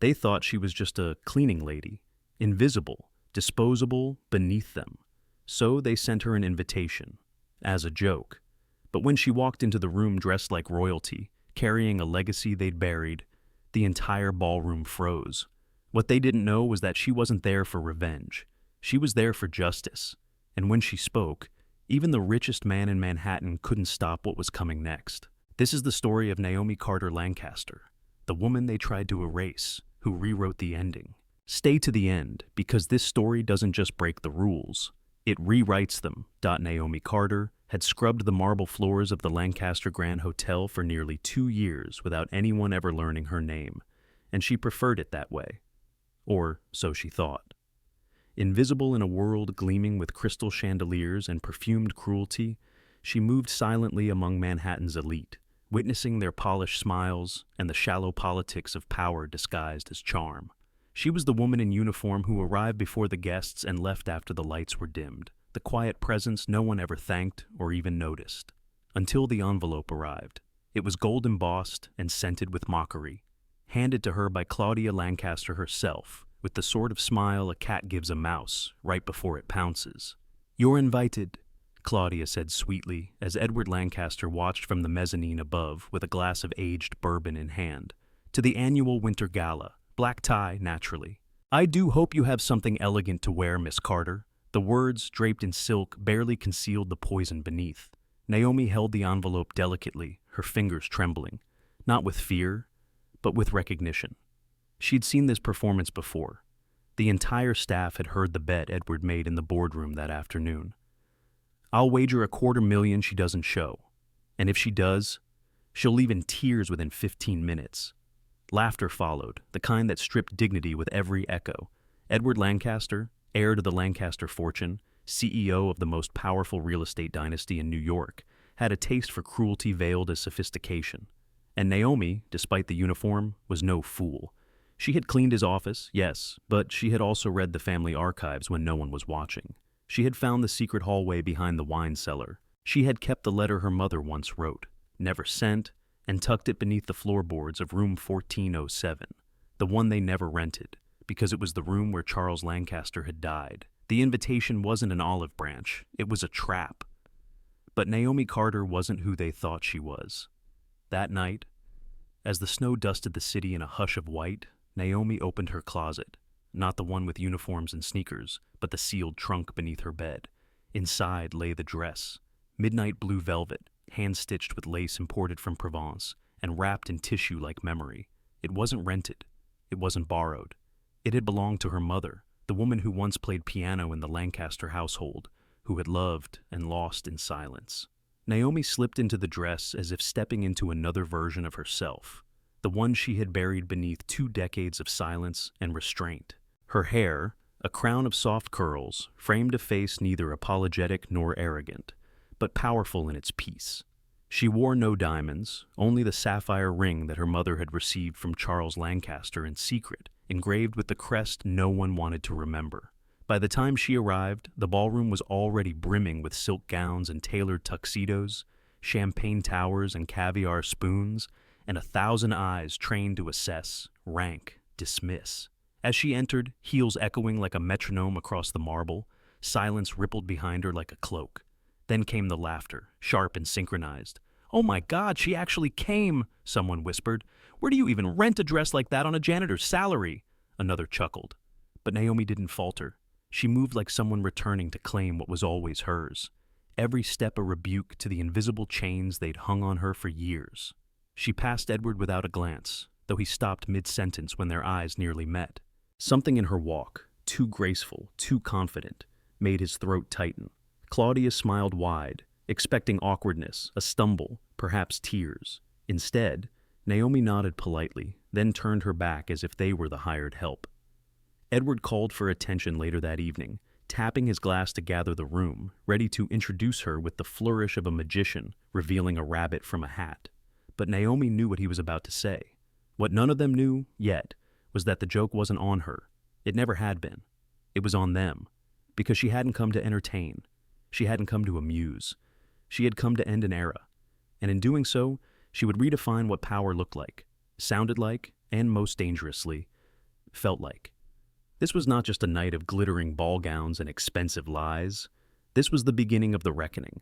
They thought she was just a cleaning lady, invisible, disposable, beneath them. So they sent her an invitation, as a joke. But when she walked into the room dressed like royalty, carrying a legacy they'd buried, the entire ballroom froze. What they didn't know was that she wasn't there for revenge. She was there for justice. And when she spoke, even the richest man in Manhattan couldn't stop what was coming next. This is the story of Naomi Carter Lancaster, the woman they tried to erase, who rewrote the ending. Stay to the end, because this story doesn't just break the rules, it rewrites them. Naomi Carter had scrubbed the marble floors of the Lancaster Grand Hotel for nearly 2 years without anyone ever learning her name, and she preferred it that way. Or so she thought. Invisible in a world gleaming with crystal chandeliers and perfumed cruelty, she moved silently among Manhattan's elite, witnessing their polished smiles and the shallow politics of power disguised as charm. She was the woman in uniform who arrived before the guests and left after the lights were dimmed, the quiet presence no one ever thanked or even noticed. Until the envelope arrived. It was gold embossed and scented with mockery, handed to her by Claudia Lancaster herself, with the sort of smile a cat gives a mouse right before it pounces. "You're invited," Claudia said sweetly as Edward Lancaster watched from the mezzanine above with a glass of aged bourbon in hand, "to the annual winter gala. Black tie, naturally. I do hope you have something elegant to wear, Miss Carter." The words, draped in silk, barely concealed the poison beneath. Naomi held the envelope delicately, her fingers trembling, not with fear, but with recognition. She'd seen this performance before. The entire staff had heard the bet Edward made in the boardroom that afternoon. "I'll wager $250,000 she doesn't show. And if she does, she'll leave in tears within 15 minutes. Laughter followed, the kind that stripped dignity with every echo. Edward Lancaster, heir to the Lancaster fortune, CEO of the most powerful real estate dynasty in New York, had a taste for cruelty veiled as sophistication. And Naomi, despite the uniform, was no fool. She had cleaned his office, yes, but she had also read the family archives when no one was watching. She had found the secret hallway behind the wine cellar. She had kept the letter her mother once wrote, never sent, and tucked it beneath the floorboards of room 1407, the one they never rented, because it was the room where Charles Lancaster had died. The invitation wasn't an olive branch, it was a trap. But Naomi Carter wasn't who they thought she was. That night, as the snow dusted the city in a hush of white, Naomi opened her closet, not the one with uniforms and sneakers, but the sealed trunk beneath her bed. Inside lay the dress, midnight blue velvet, hand-stitched with lace imported from Provence, and wrapped in tissue like memory. It wasn't rented. It wasn't borrowed. It had belonged to her mother, the woman who once played piano in the Lancaster household, who had loved and lost in silence. Naomi slipped into the dress as if stepping into another version of herself, the one she had buried beneath 2 decades of silence and restraint. Her hair, a crown of soft curls, framed a face neither apologetic nor arrogant, but powerful in its peace. She wore no diamonds, only the sapphire ring that her mother had received from Charles Lancaster in secret, engraved with the crest no one wanted to remember. By the time she arrived, the ballroom was already brimming with silk gowns and tailored tuxedos, champagne towers and caviar spoons, and 1,000 eyes trained to assess, rank, dismiss. As she entered, heels echoing like a metronome across the marble, silence rippled behind her like a cloak. Then came the laughter, sharp and synchronized. "Oh my God, she actually came," someone whispered. "Where do you even rent a dress like that on a janitor's salary?" Another chuckled. But Naomi didn't falter. She moved like someone returning to claim what was always hers. Every step a rebuke to the invisible chains they'd hung on her for years. She passed Edward without a glance, though he stopped mid-sentence when their eyes nearly met. Something in her walk, too graceful, too confident, made his throat tighten. Claudia smiled wide, expecting awkwardness, a stumble, perhaps tears. Instead, Naomi nodded politely, then turned her back as if they were the hired help. Edward called for attention later that evening, tapping his glass to gather the room, ready to introduce her with the flourish of a magician revealing a rabbit from a hat. But Naomi knew what he was about to say. What none of them knew, yet, was that the joke wasn't on her. It never had been. It was on them, because she hadn't come to entertain. She hadn't come to amuse. She had come to end an era. And in doing so, she would redefine what power looked like, sounded like, and most dangerously, felt like. This was not just a night of glittering ball gowns and expensive lies. This was the beginning of the reckoning,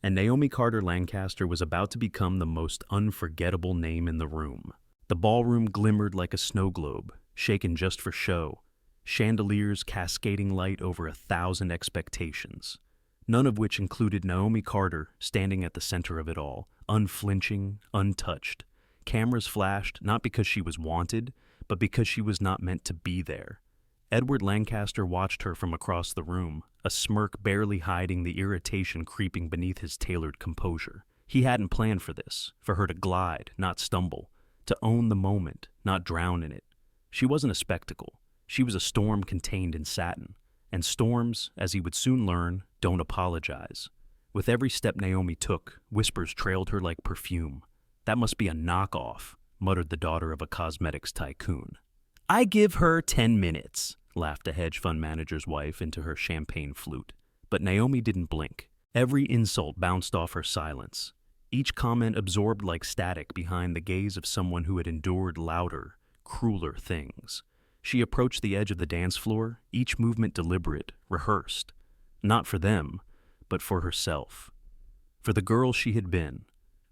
and Naomi Carter Lancaster was about to become the most unforgettable name in the room. The ballroom glimmered like a snow globe, shaken just for show, chandeliers cascading light over 1,000 expectations, none of which included Naomi Carter standing at the center of it all, unflinching, untouched. Cameras flashed not because she was wanted, but because she was not meant to be there. Edward Lancaster watched her from across the room, a smirk barely hiding the irritation creeping beneath his tailored composure. He hadn't planned for this, for her to glide, not stumble, to own the moment, not drown in it. She wasn't a spectacle. She was a storm contained in satin. And storms, as he would soon learn, don't apologize. With every step Naomi took, whispers trailed her like perfume. "That must be a knockoff," muttered the daughter of a cosmetics tycoon. "I give her 10 minutes, laughed a hedge fund manager's wife into her champagne flute. But Naomi didn't blink. Every insult bounced off her silence, each comment absorbed like static behind the gaze of someone who had endured louder, crueler things. She approached the edge of the dance floor, each movement deliberate, rehearsed. Not for them, but for herself. For the girl she had been,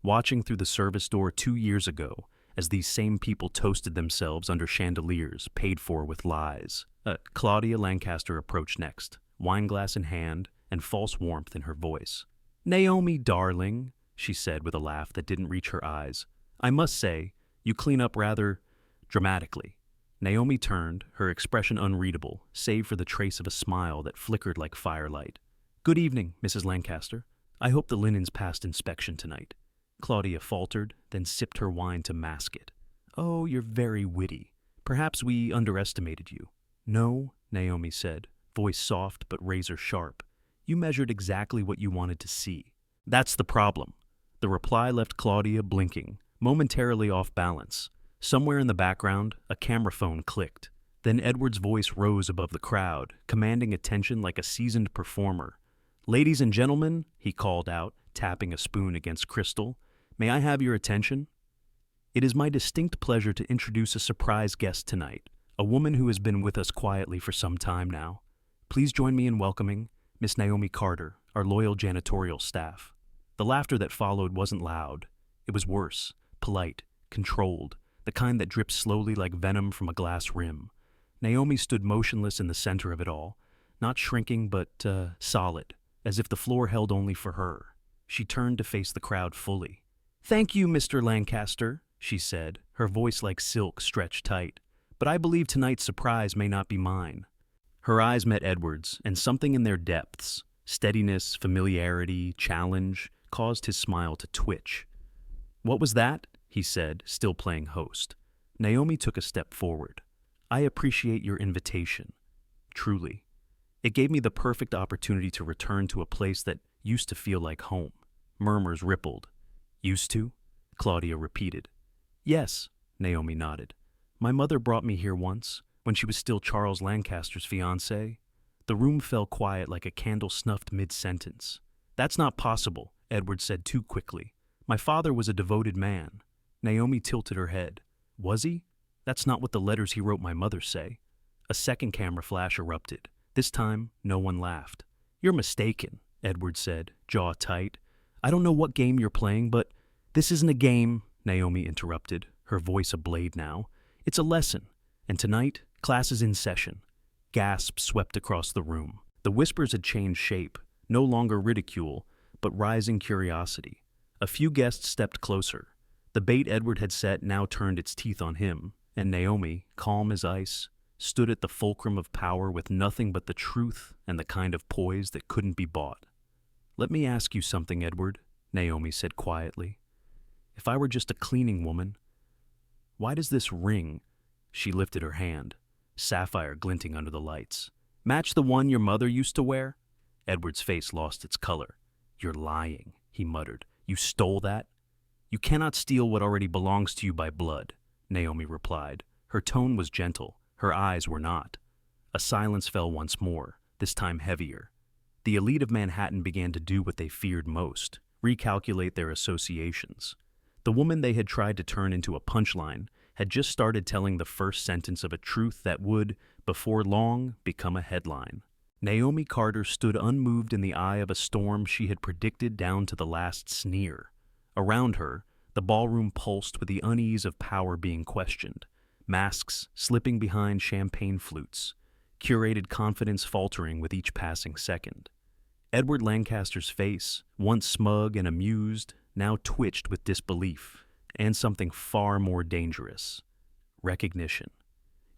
watching through the service door 2 years ago as these same people toasted themselves under chandeliers paid for with lies. Claudia Lancaster approached next, wineglass in hand and false warmth in her voice. "Naomi, darling," she said with a laugh that didn't reach her eyes, "I must say, you clean up rather dramatically." Naomi turned, her expression unreadable, save for the trace of a smile that flickered like firelight. "Good evening, Mrs. Lancaster. I hope the linens passed inspection tonight." Claudia faltered, then sipped her wine to mask it. "Oh, you're very witty. Perhaps we underestimated you." "No," Naomi said, voice soft but razor sharp. "You measured exactly what you wanted to see." "That's the problem." The reply left Claudia blinking, momentarily off balance. Somewhere in the background, a camera phone clicked. Then Edward's voice rose above the crowd, commanding attention like a seasoned performer. "Ladies and gentlemen," he called out, tapping a spoon against crystal, "may I have your attention? It is my distinct pleasure to introduce a surprise guest tonight, a woman who has been with us quietly for some time now. Please join me in welcoming Miss Naomi Carter, our loyal janitorial staff." The laughter that followed wasn't loud. It was worse, polite, controlled, the kind that dripped slowly like venom from a glass rim. Naomi stood motionless in the center of it all, not shrinking but solid, as if the floor held only for her. She turned to face the crowd fully. "Thank you, Mr. Lancaster," she said, her voice like silk stretched tight. "But I believe tonight's surprise may not be mine." Her eyes met Edward's, and something in their depths, steadiness, familiarity, challenge, caused his smile to twitch. "What was that?" he said, still playing host. Naomi took a step forward. "I appreciate your invitation. Truly. It gave me the perfect opportunity to return to a place that used to feel like home." Murmurs rippled. "Used to?" Claudia repeated. "Yes," Naomi nodded. "My mother brought me here once, when she was still Charles Lancaster's fiancée." The room fell quiet like a candle snuffed mid-sentence. "That's not possible," Edward said too quickly. "My father was a devoted man." Naomi tilted her head. "Was he? That's not what the letters he wrote my mother say." A second camera flash erupted. This time, no one laughed. "You're mistaken," Edward said, jaw tight. "I don't know what game you're playing, but—" "This isn't a game," Naomi interrupted, her voice ablade now. "It's a lesson. And tonight, class is in session." Gasps swept across the room. The whispers had changed shape, no longer ridicule, but rising curiosity. A few guests stepped closer. The bait Edward had set now turned its teeth on him, and Naomi, calm as ice, stood at the fulcrum of power with nothing but the truth and the kind of poise that couldn't be bought. "Let me ask you something, Edward," Naomi said quietly. "If I were just a cleaning woman, why does this ring—" She lifted her hand, sapphire glinting under the lights. "Match the one your mother used to wear?" Edward's face lost its color. "You're lying," he muttered. "You stole that?" "You cannot steal what already belongs to you by blood," Naomi replied. Her tone was gentle. Her eyes were not. A silence fell once more, this time heavier. The elite of Manhattan began to do what they feared most, recalculate their associations. The woman they had tried to turn into a punchline had just started telling the first sentence of a truth that would, before long, become a headline. Naomi Carter stood unmoved in the eye of a storm she had predicted down to the last sneer. Around her, the ballroom pulsed with the unease of power being questioned, masks slipping behind champagne flutes, curated confidence faltering with each passing second. Edward Lancaster's face, once smug and amused, now twitched with disbelief, and something far more dangerous: recognition.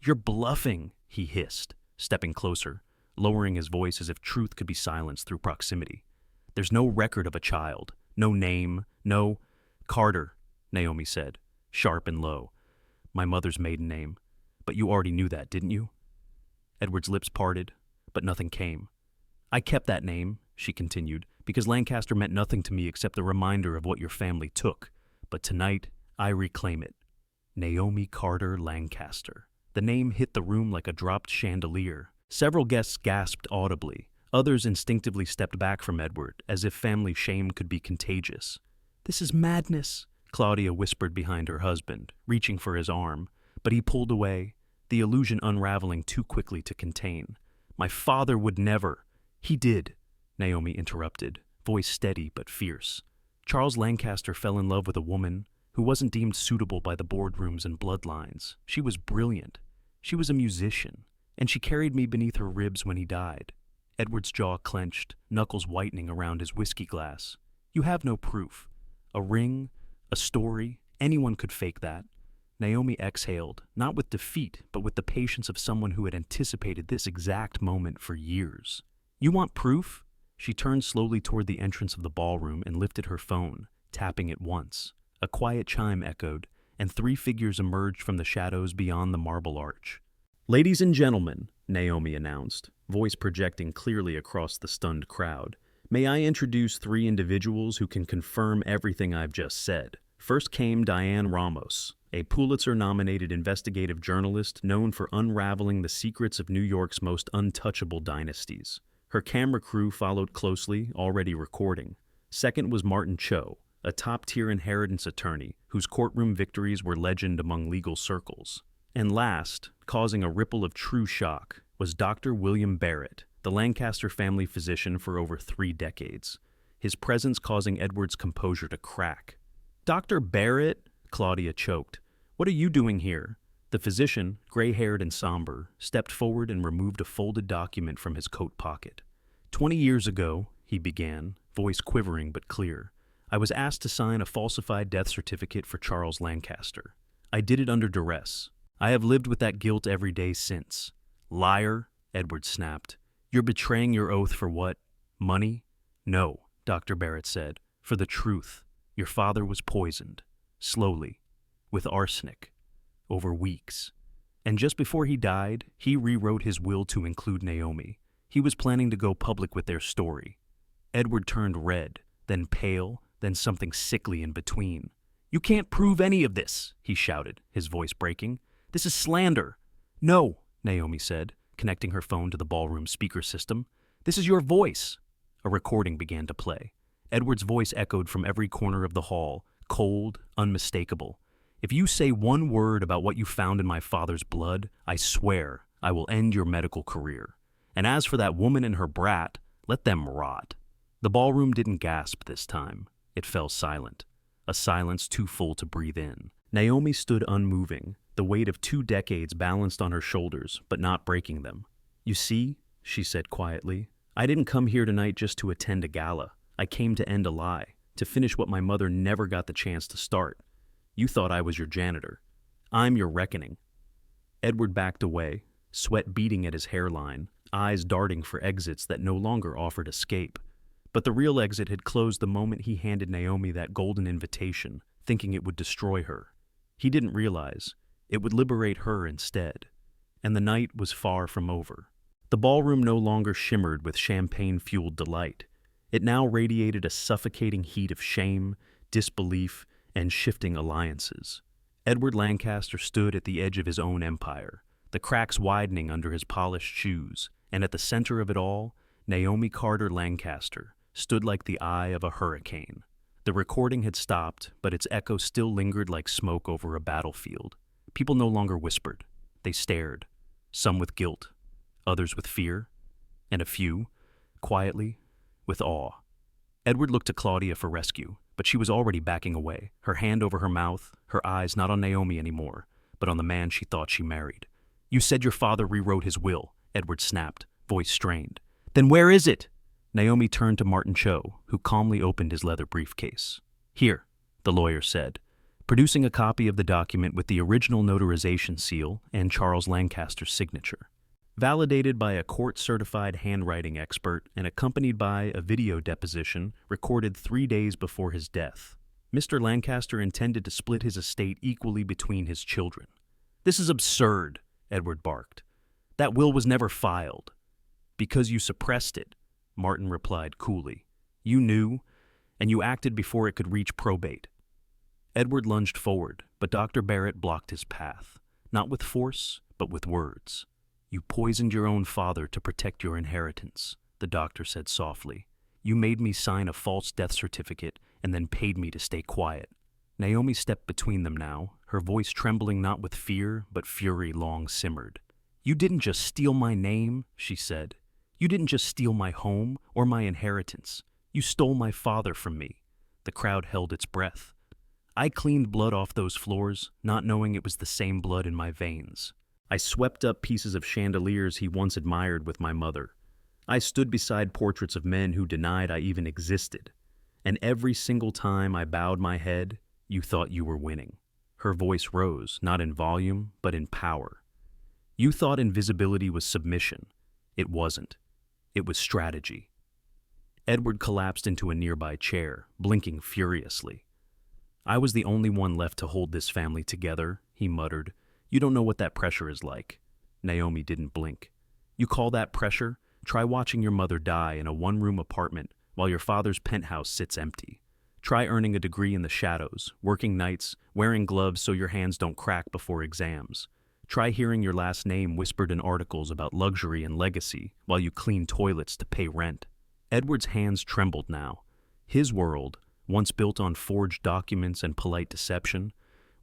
"You're bluffing," he hissed, stepping closer, lowering his voice as if truth could be silenced through proximity. "There's no record of a child, no name, no—" "Carter," Naomi said, sharp and low. "My mother's maiden name. But you already knew that, didn't you?" Edward's lips parted, but nothing came. "I kept that name," she continued, "because Lancaster meant nothing to me except the reminder of what your family took. But tonight, I reclaim it. Naomi Carter Lancaster." The name hit the room like a dropped chandelier. Several guests gasped audibly. Others instinctively stepped back from Edward, as if family shame could be contagious. "This is madness," Claudia whispered behind her husband, reaching for his arm, but he pulled away, the illusion unraveling too quickly to contain. "My father would never—" "He did," Naomi interrupted, voice steady but fierce. "Charles Lancaster fell in love with a woman who wasn't deemed suitable by the boardrooms and bloodlines. She was brilliant. She was a musician, and she carried me beneath her ribs when he died." Edward's jaw clenched, knuckles whitening around his whiskey glass. "You have no proof. A ring, a story, anyone could fake that." Naomi exhaled, not with defeat, but with the patience of someone who had anticipated this exact moment for years. "You want proof?" She turned slowly toward the entrance of the ballroom and lifted her phone, tapping it once. A quiet chime echoed, and 3 figures emerged from the shadows beyond the marble arch. "Ladies and gentlemen," Naomi announced, voice projecting clearly across the stunned crowd, "may I introduce 3 individuals who can confirm everything I've just said." First came Diane Ramos, a Pulitzer-nominated investigative journalist known for unraveling the secrets of New York's most untouchable dynasties. Her camera crew followed closely, already recording. Second was Martin Cho, a top-tier inheritance attorney whose courtroom victories were legend among legal circles. And last, causing a ripple of true shock, was Dr. William Barrett, the Lancaster family physician for over 3 decades, his presence causing Edward's composure to crack. "Dr. Barrett?" Claudia choked. "What are you doing here?" The physician, gray-haired and somber, stepped forward and removed a folded document from his coat pocket. 20 years ago, he began, voice quivering but clear, "I was asked to sign a falsified death certificate for Charles Lancaster. I did it under duress. I have lived with that guilt every day since." "Liar," Edward snapped. "You're betraying your oath for what? Money?" "No," Dr. Barrett said, "for the truth. Your father was poisoned. Slowly. With arsenic. Over weeks. And just before he died, he rewrote his will to include Naomi. He was planning to go public with their story." Edward turned red, then pale, then something sickly in between. "You can't prove any of this," he shouted, his voice breaking. "This is slander." "No," Naomi said, connecting her phone to the ballroom speaker system. "This is your voice." A recording began to play. Edward's voice echoed from every corner of the hall, cold, unmistakable. "If you say one word about what you found in my father's blood, I swear I will end your medical career. And as for that woman and her brat, let them rot." The ballroom didn't gasp this time. It fell silent, a silence too full to breathe in. Naomi stood unmoving, the weight of 2 decades balanced on her shoulders, but not breaking them. "You see," she said quietly, "I didn't come here tonight just to attend a gala. I came to end a lie, to finish what my mother never got the chance to start. You thought I was your janitor. I'm your reckoning." Edward backed away, sweat beading at his hairline, eyes darting for exits that no longer offered escape. But the real exit had closed the moment he handed Naomi that golden invitation, thinking it would destroy her. He didn't realize it would liberate her instead. And the night was far from over. The ballroom no longer shimmered with champagne-fueled delight. It now radiated a suffocating heat of shame, disbelief, and shifting alliances. Edward Lancaster stood at the edge of his own empire, the cracks widening under his polished shoes, and at the center of it all, Naomi Carter Lancaster stood like the eye of a hurricane. The recording had stopped, but its echo still lingered like smoke over a battlefield. People no longer whispered. They stared, some with guilt, others with fear, and a few, quietly, with awe. Edward looked to Claudia for rescue, but she was already backing away, her hand over her mouth, her eyes not on Naomi anymore, but on the man she thought she married. "You said your father rewrote his will," Edward snapped, voice strained. "Then where is it?" Naomi turned to Martin Cho, who calmly opened his leather briefcase. "Here," the lawyer said, producing a copy of the document with the original notarization seal and Charles Lancaster's signature. Validated by a court-certified handwriting expert and accompanied by a video deposition recorded 3 days before his death, Mr. Lancaster intended to split his estate equally between his children. "This is absurd," Edward barked. "That will was never filed." "Because you suppressed it," Martin replied coolly. "You knew, and you acted before it could reach probate." Edward lunged forward, but Dr. Barrett blocked his path, not with force, but with words. "You poisoned your own father to protect your inheritance," the doctor said softly. "You made me sign a false death certificate and then paid me to stay quiet." Naomi stepped between them now, her voice trembling not with fear, but fury long simmered. "You didn't just steal my name," she said. "You didn't just steal my home or my inheritance. You stole my father from me." The crowd held its breath. "I cleaned blood off those floors, not knowing it was the same blood in my veins. I swept up pieces of chandeliers he once admired with my mother. I stood beside portraits of men who denied I even existed. And every single time I bowed my head, you thought you were winning." Her voice rose, not in volume, but in power. "You thought invisibility was submission. It wasn't. It was strategy." Edward collapsed into a nearby chair, blinking furiously. "I was the only one left to hold this family together," he muttered. "You don't know what that pressure is like." Naomi didn't blink. "You call that pressure? Try watching your mother die in a one-room apartment while your father's penthouse sits empty. Try earning a degree in the shadows, working nights, wearing gloves so your hands don't crack before exams. Try hearing your last name whispered in articles about luxury and legacy while you clean toilets to pay rent." Edward's hands trembled now. His world, once built on forged documents and polite deception,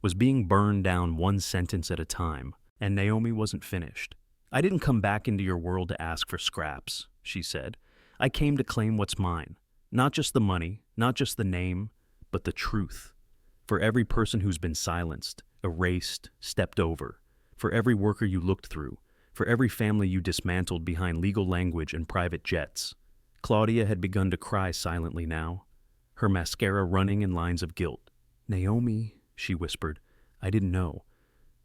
was being burned down one sentence at a time, and Naomi wasn't finished. "I didn't come back into your world to ask for scraps," she said. "I came to claim what's mine. Not just the money, not just the name, but the truth. For every person who's been silenced, erased, stepped over. For every worker you looked through. For every family you dismantled behind legal language and private jets." Claudia had begun to cry silently now, her mascara running in lines of guilt. "Naomi," she whispered, "I didn't know."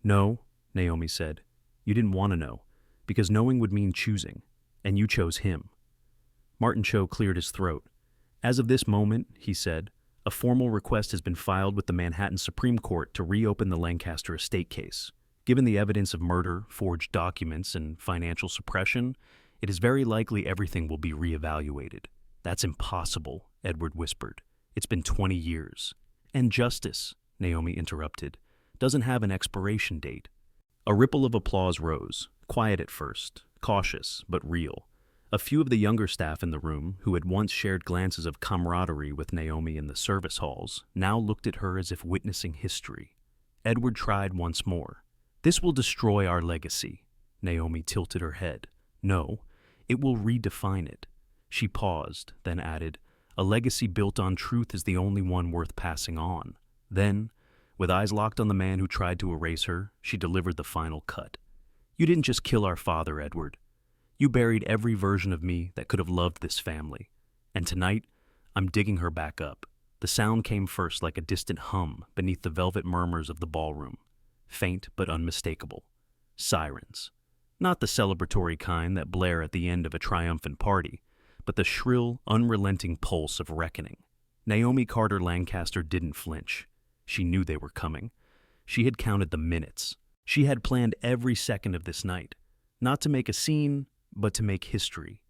"No," Naomi said. "You didn't want to know, because knowing would mean choosing, and you chose him." Martin Cho cleared his throat. "As of this moment," he said, "a formal request has been filed with the Manhattan Supreme Court to reopen the Lancaster estate case. Given the evidence of murder, forged documents, and financial suppression, it is very likely everything will be reevaluated." "That's impossible," Edward whispered. "It's been 20 years. And justice," Naomi interrupted, "doesn't have an expiration date." A ripple of applause rose, quiet at first, cautious but real. A few of the younger staff in the room, who had once shared glances of camaraderie with Naomi in the service halls, now looked at her as if witnessing history. Edward tried once more. "This will destroy our legacy." Naomi tilted her head. "No, it will redefine it." She paused, then added, "A legacy built on truth is the only one worth passing on." Then, with eyes locked on the man who tried to erase her, she delivered the final cut. "You didn't just kill our father, Edward. You buried every version of me that could have loved this family. And tonight, I'm digging her back up." The sound came first like a distant hum beneath the velvet murmurs of the ballroom. Faint but unmistakable. Sirens. Not the celebratory kind that blare at the end of a triumphant party, but the shrill, unrelenting pulse of reckoning. Naomi Carter Lancaster didn't flinch. She knew they were coming. She had counted the minutes. She had planned every second of this night, not to make a scene, but to make history.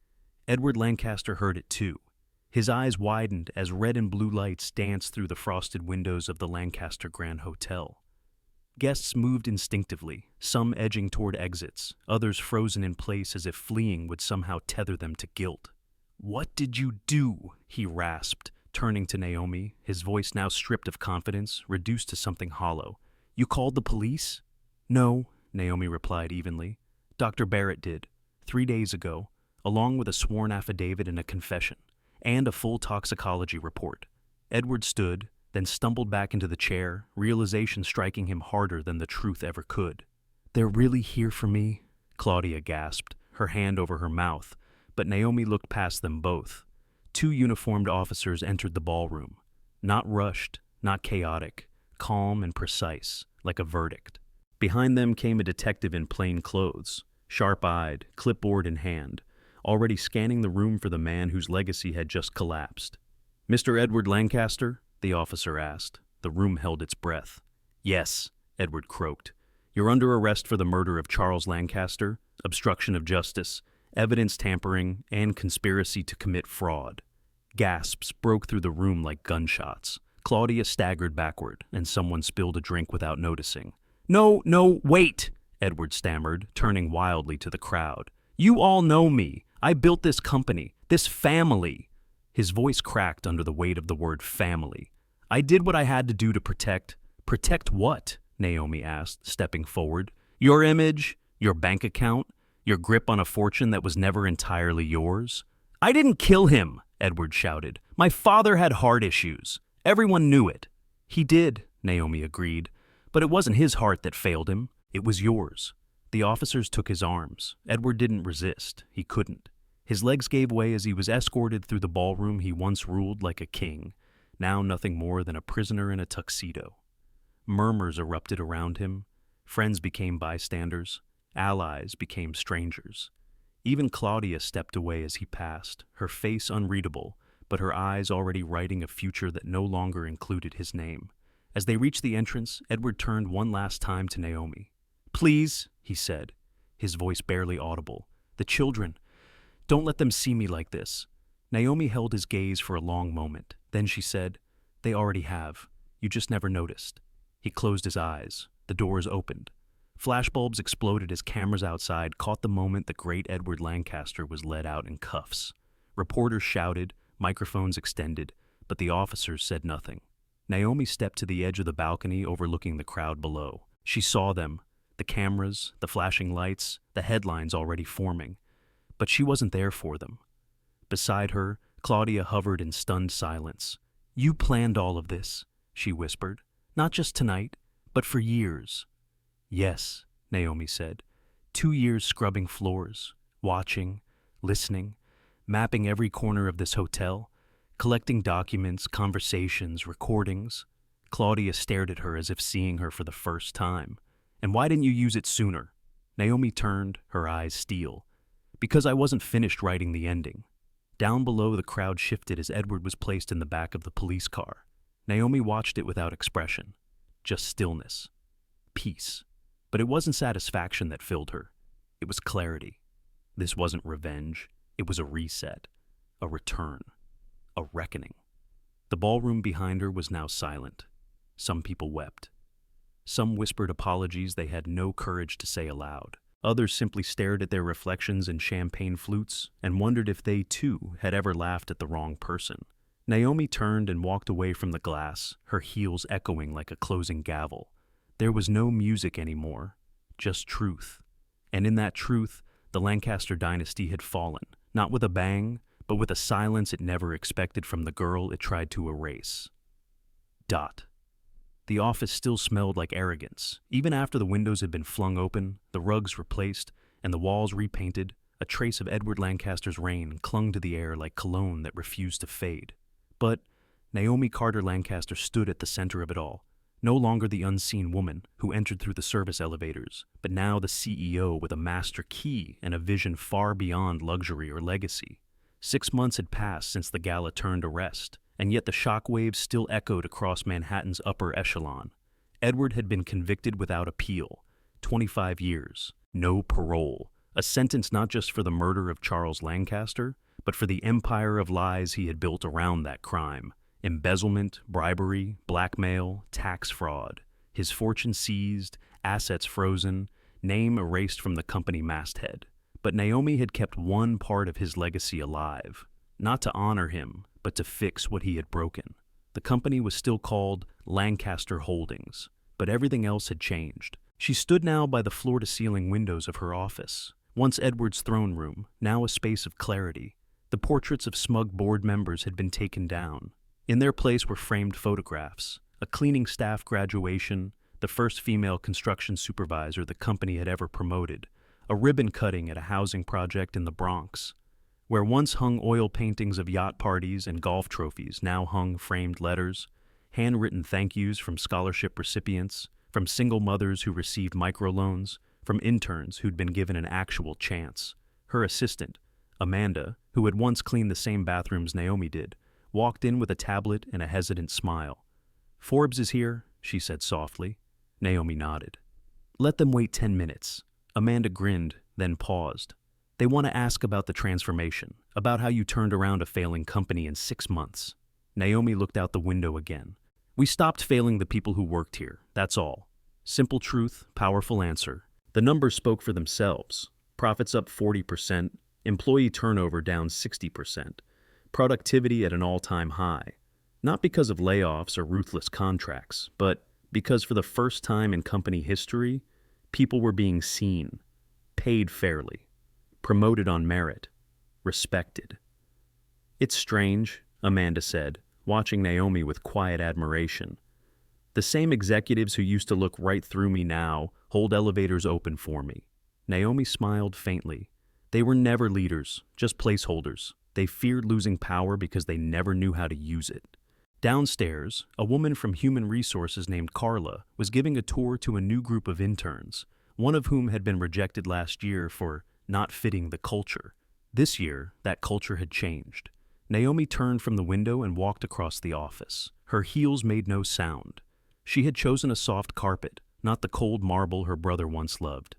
Edward Lancaster heard it too. His eyes widened as red and blue lights danced through the frosted windows of the Lancaster Grand Hotel. Guests moved instinctively, some edging toward exits, others frozen in place as if fleeing would somehow tether them to guilt. "What did you do?" he rasped, turning to Naomi, his voice now stripped of confidence, reduced to something hollow. "You called the police?" No, Naomi replied evenly. Dr. Barrett did, 3 days ago, along with a sworn affidavit and a confession, and a full toxicology report. Edward stood, then stumbled back into the chair, realization striking him harder than the truth ever could. They're really here for me? Claudia gasped, her hand over her mouth, but Naomi looked past them both. 2 uniformed officers entered the ballroom. Not rushed, not chaotic, calm and precise, like a verdict. Behind them came a detective in plain clothes, sharp-eyed, clipboard in hand, already scanning the room for the man whose legacy had just collapsed. Mr. Edward Lancaster? The officer asked. The room held its breath. Yes, Edward croaked. You're under arrest for the murder of Charles Lancaster, obstruction of justice, evidence tampering, and conspiracy to commit fraud. Gasps broke through the room like gunshots. Claudia staggered backward, and someone spilled a drink without noticing. No, wait, Edward stammered, turning wildly to the crowd. You all know me. I built this company, this family. His voice cracked under the weight of the word family. I did what I had to do to protect. Protect what? Naomi asked, stepping forward. Your image, your bank account, your grip on a fortune that was never entirely yours. I didn't kill him, Edward shouted. My father had heart issues. Everyone knew it. He did, Naomi agreed. But it wasn't his heart that failed him. It was yours. The officers took his arms. Edward didn't resist. He couldn't. His legs gave way as he was escorted through the ballroom he once ruled like a king, now nothing more than a prisoner in a tuxedo. Murmurs erupted around him. Friends became bystanders. Allies became strangers. Even Claudia stepped away as he passed, her face unreadable, but her eyes already writing a future that no longer included his name. As they reached the entrance, Edward turned one last time to Naomi. Please, he said, his voice barely audible. The children. Don't let them see me like this. Naomi held his gaze for a long moment. Then she said, They already have. You just never noticed. He closed his eyes. The doors opened. Flashbulbs exploded as cameras outside caught the moment the great Edward Lancaster was led out in cuffs. Reporters shouted, microphones extended, but the officers said nothing. Naomi stepped to the edge of the balcony overlooking the crowd below. She saw them, the cameras, the flashing lights, the headlines already forming. But she wasn't there for them. Beside her, Claudia hovered in stunned silence. You planned all of this, she whispered. Not just tonight, but for years. Yes, Naomi said. 2 years scrubbing floors, watching, listening, mapping every corner of this hotel, collecting documents, conversations, recordings. Claudia stared at her as if seeing her for the first time. And why didn't you use it sooner? Naomi turned, her eyes steel. Because I wasn't finished writing the ending. Down below, the crowd shifted as Edward was placed in the back of the police car. Naomi watched it without expression. Just stillness. Peace. But it wasn't satisfaction that filled her. It was clarity. This wasn't revenge. It was a reset. A return. A reckoning. The ballroom behind her was now silent. Some people wept. Some whispered apologies they had no courage to say aloud. Others simply stared at their reflections in champagne flutes and wondered if they, too, had ever laughed at the wrong person. Naomi turned and walked away from the glass, her heels echoing like a closing gavel. There was no music anymore, just truth. And in that truth, the Lancaster dynasty had fallen, not with a bang, but with a silence it never expected from the girl it tried to erase. Dot. The office still smelled like arrogance. Even after the windows had been flung open, the rugs replaced, and the walls repainted, a trace of Edward Lancaster's reign clung to the air like cologne that refused to fade. But Naomi Carter Lancaster stood at the center of it all, no longer the unseen woman who entered through the service elevators, but now the CEO with a master key and a vision far beyond luxury or legacy. 6 months had passed since the gala turned to rest, and yet the shockwaves still echoed across Manhattan's upper echelon. Edward had been convicted without appeal. 25 years. No parole. A sentence not just for the murder of Charles Lancaster, but for the empire of lies he had built around that crime. Embezzlement, bribery, blackmail, tax fraud. His fortune seized, assets frozen, name erased from the company masthead. But Naomi had kept one part of his legacy alive. Not to honor him, but to fix what he had broken. The company was still called Lancaster Holdings, but everything else had changed. She stood now by the floor-to-ceiling windows of her office, once Edward's throne room, now a space of clarity. The portraits of smug board members had been taken down. In their place were framed photographs, a cleaning staff graduation, the first female construction supervisor the company had ever promoted, a ribbon cutting at a housing project in the Bronx. Where once hung oil paintings of yacht parties and golf trophies, now hung framed letters, handwritten thank yous from scholarship recipients, from single mothers who received microloans, from interns who'd been given an actual chance. Her assistant, Amanda, who had once cleaned the same bathrooms Naomi did, walked in with a tablet and a hesitant smile. "Forbes is here," she said softly. Naomi nodded. "Let them wait 10 minutes. Amanda grinned, then paused. "They want to ask about the transformation, about how you turned around a failing company in 6 months. Naomi looked out the window again. "We stopped failing the people who worked here, that's all. Simple truth, powerful answer. The numbers spoke for themselves. Profits up 40%, employee turnover down 60%, productivity at an all-time high. Not because of layoffs or ruthless contracts, but because for the first time in company history, people were being seen, paid fairly, promoted on merit, respected." "It's strange," Amanda said, watching Naomi with quiet admiration. "The same executives who used to look right through me now hold elevators open for me." Naomi smiled faintly. "They were never leaders, just placeholders. They feared losing power because they never knew how to use it." Downstairs, a woman from Human Resources named Carla was giving a tour to a new group of interns, one of whom had been rejected last year for not fitting the culture. This year, that culture had changed. Naomi turned from the window and walked across the office. Her heels made no sound. She had chosen a soft carpet, not the cold marble her brother once loved.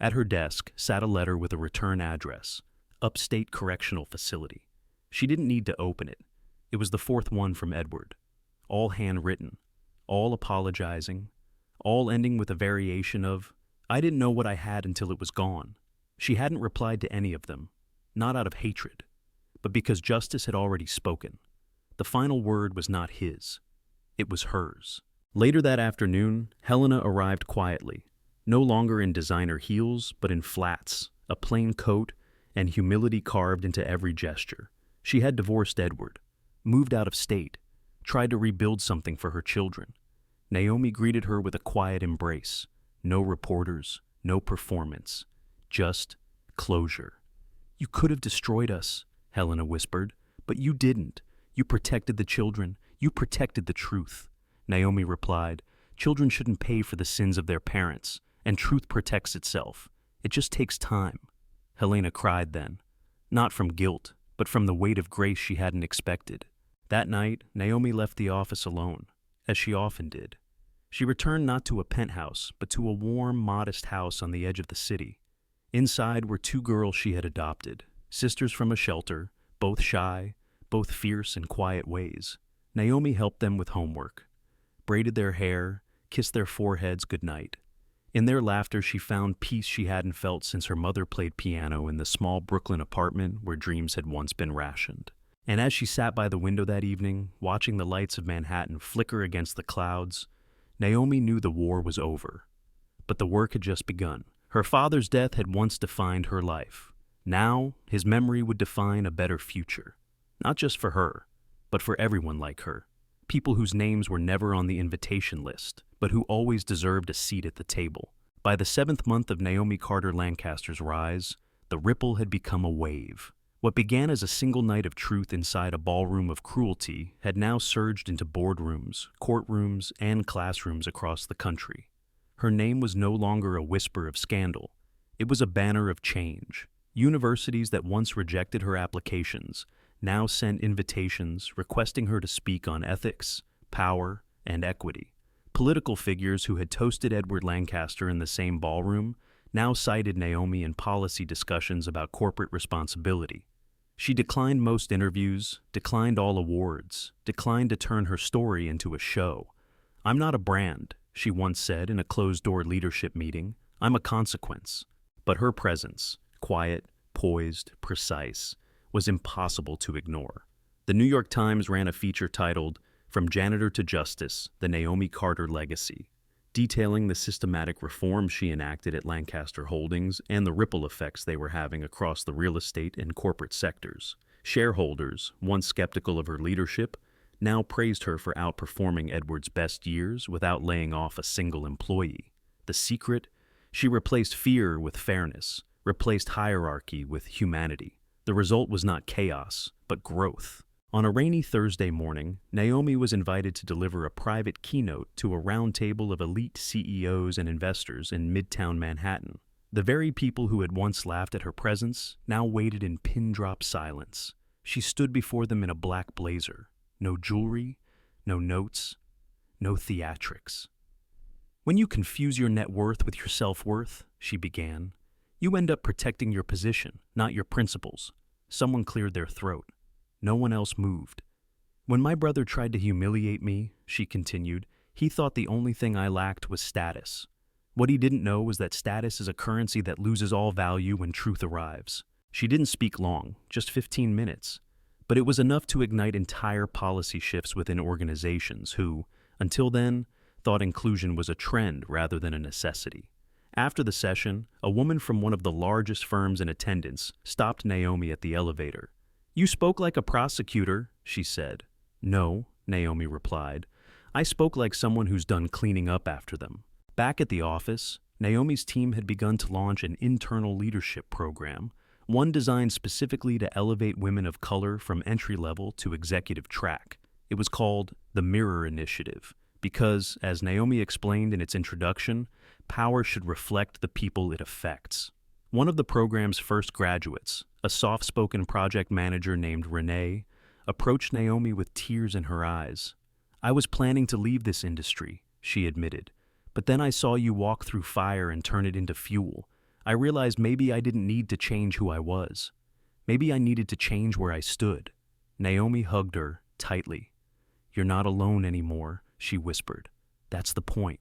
At her desk sat a letter with a return address, Upstate Correctional Facility. She didn't need to open it. It was the 4th one from Edward. All handwritten, all apologizing, all ending with a variation of, "I didn't know what I had until it was gone." She hadn't replied to any of them, not out of hatred, but because justice had already spoken. The final word was not his. It was hers. Later that afternoon, Helena arrived quietly, no longer in designer heels, but in flats, a plain coat, and humility carved into every gesture. She had divorced Edward, moved out of state, tried to rebuild something for her children. Naomi greeted her with a quiet embrace. No reporters, no performance, just closure. "You could have destroyed us," Helena whispered, "but you didn't. You protected the children. You protected the truth." Naomi replied, "Children shouldn't pay for the sins of their parents, and truth protects itself. It just takes time." Helena cried then, not from guilt, but from the weight of grace she hadn't expected. That night, Naomi left the office alone, as she often did. She returned not to a penthouse, but to a warm, modest house on the edge of the city. Inside were 2 girls she had adopted, sisters from a shelter, both shy, both fierce in quiet ways. Naomi helped them with homework, braided their hair, kissed their foreheads goodnight. In their laughter she found peace she hadn't felt since her mother played piano in the small Brooklyn apartment where dreams had once been rationed. And as she sat by the window that evening, watching the lights of Manhattan flicker against the clouds, Naomi knew the war was over. But the work had just begun. Her father's death had once defined her life. Now, his memory would define a better future. Not just for her, but for everyone like her. People whose names were never on the invitation list, but who always deserved a seat at the table. By the 7th month of Naomi Carter Lancaster's rise, the ripple had become a wave. What began as a single night of truth inside a ballroom of cruelty had now surged into boardrooms, courtrooms, and classrooms across the country. Her name was no longer a whisper of scandal. It was a banner of change. Universities that once rejected her applications now sent invitations requesting her to speak on ethics, power, and equity. Political figures who had toasted Edward Lancaster in the same ballroom now cited Naomi in policy discussions about corporate responsibility. She declined most interviews, declined all awards, declined to turn her story into a show. "I'm not a brand," she once said in a closed-door leadership meeting. "I'm a consequence." But her presence, quiet, poised, precise, was impossible to ignore. The New York Times ran a feature titled, "From Janitor to Justice, The Naomi Carter Legacy." detailing the systematic reforms she enacted at Lancaster Holdings and the ripple effects they were having across the real estate and corporate sectors. Shareholders, once skeptical of her leadership, now praised her for outperforming Edwards' best years without laying off a single employee. The secret? She replaced fear with fairness, replaced hierarchy with humanity. The result was not chaos, but growth. On a rainy Thursday morning, Naomi was invited to deliver a private keynote to a roundtable of elite CEOs and investors in Midtown Manhattan. The very people who had once laughed at her presence now waited in pin-drop silence. She stood before them in a black blazer. No jewelry, no notes, no theatrics. "When you confuse your net worth with your self-worth," she began, "you end up protecting your position, not your principles." Someone cleared their throat. No one else moved. "When my brother tried to humiliate me," she continued, "he thought the only thing I lacked was status. What he didn't know was that status is a currency that loses all value when truth arrives." She didn't speak long, just 15 minutes. But it was enough to ignite entire policy shifts within organizations who, until then, thought inclusion was a trend rather than a necessity. After the session, a woman from one of the largest firms in attendance stopped Naomi at the elevator. "You spoke like a prosecutor," she said. "No," Naomi replied. "I spoke like someone who's done cleaning up after them." Back at the office, Naomi's team had begun to launch an internal leadership program, one designed specifically to elevate women of color from entry-level to executive track. It was called the Mirror Initiative, because, as Naomi explained in its introduction, power should reflect the people it affects. One of the program's first graduates, a soft-spoken project manager named Renee, approached Naomi with tears in her eyes. "I was planning to leave this industry," she admitted, "but then I saw you walk through fire and turn it into fuel. I realized maybe I didn't need to change who I was. Maybe I needed to change where I stood." Naomi hugged her tightly. "You're not alone anymore," she whispered. "That's the point."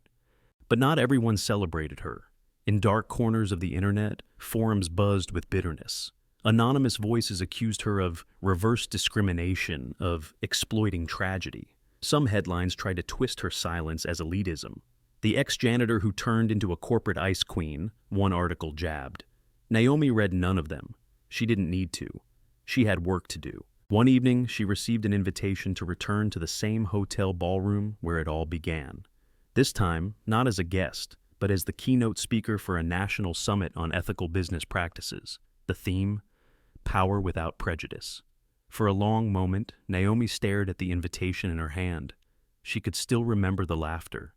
But not everyone celebrated her. In dark corners of the internet, forums buzzed with bitterness. Anonymous voices accused her of reverse discrimination, of exploiting tragedy. Some headlines tried to twist her silence as elitism. "The ex-janitor who turned into a corporate ice queen," one article jabbed. Naomi read none of them. She didn't need to. She had work to do. One evening, she received an invitation to return to the same hotel ballroom where it all began. This time, not as a guest, but as the keynote speaker for a national summit on ethical business practices. The theme: Power Without Prejudice. For a long moment, Naomi stared at the invitation in her hand. She could still remember the laughter,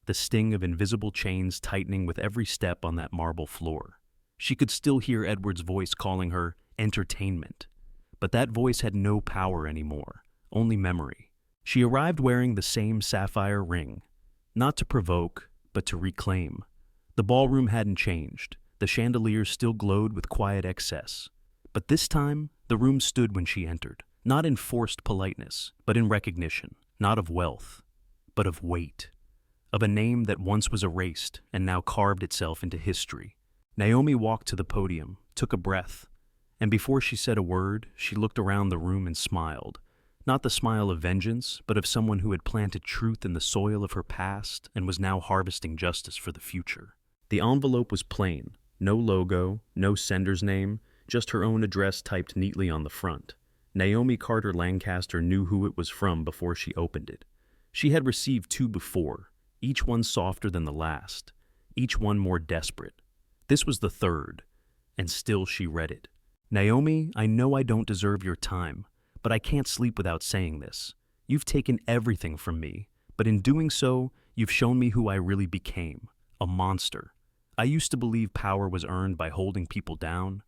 the sting of invisible chains tightening with every step on that marble floor. She could still hear Edward's voice calling her entertainment. But that voice had no power anymore, only memory. She arrived wearing the same sapphire ring, not to provoke, but to reclaim. The ballroom hadn't changed. The chandeliers still glowed with quiet excess. But this time, the room stood when she entered, not in forced politeness, but in recognition, not of wealth, but of weight, of a name that once was erased and now carved itself into history. Naomi walked to the podium, took a breath, and before she said a word, she looked around the room and smiled. Not the smile of vengeance, but of someone who had planted truth in the soil of her past and was now harvesting justice for the future. The envelope was plain, no logo, no sender's name, just her own address typed neatly on the front. Naomi Carter Lancaster knew who it was from before she opened it. She had received 2 before, each one softer than the last, each one more desperate. This was the 3rd, and still she read it. "Naomi, I know I don't deserve your time, but I can't sleep without saying this. You've taken everything from me, but in doing so, you've shown me who I really became, a monster. I used to believe power was earned by holding people down,